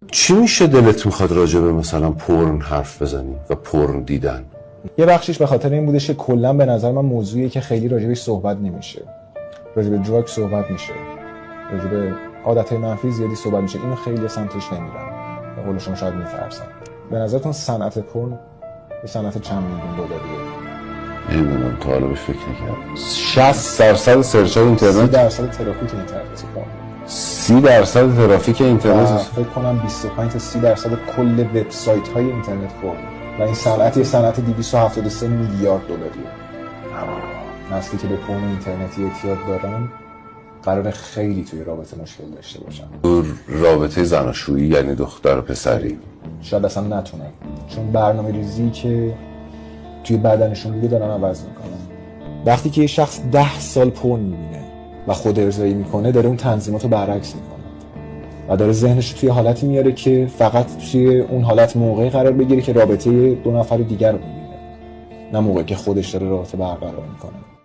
چی میشه دلت میخواد راجع به مثلا پورن حرف بزنی و پورن دیدن؟ یه بخشش به خاطر این بودش که کلا به نظر من موضوعیه که خیلی راجبش صحبت نمیشه. راجب دراگ صحبت میشه، راجب عادتهای منفی زیادی صحبت میشه. اینو خیلی سمتش نمیرم. به قول شما شاید میترسم. به نظرتون صنعت پورن به صنعت چند میلیون دلاریه؟ نمیدونم، تا حالا بهش فکر نکردم. 60% سرچ‌های اینترنت، 30% ترافیک اینترنت پورن، 30% ترافیک اینترنت، فکر کنم 25 تا 30% کل وبسایت‌های اینترنت پورن. و این صنعت یه صنعت 273 میلیارد دلاریه. نسلی که به پورن اینترنتی اعتیاد دارن قراره خیلی توی رابطه مشکل داشته باشن. رابطه زناشویی یعنی دختر و پسری شاید اصلا نتونن، چون برنامه ریزی که توی بدنشون بوده دارن عوض میکنن. وقتی که یه شخص 10 سال پورن میبینه و خود ارضایی میکنه، داره اون تنظیمات رو برعکس میکنه و داره ذهنش توی حالتی میاره که فقط توی اون حالت موقعی قرار بگیره که رابطه دو نفر دیگر رو میبینه، نه موقعی که خودش داره رابطه برقرار میکنه.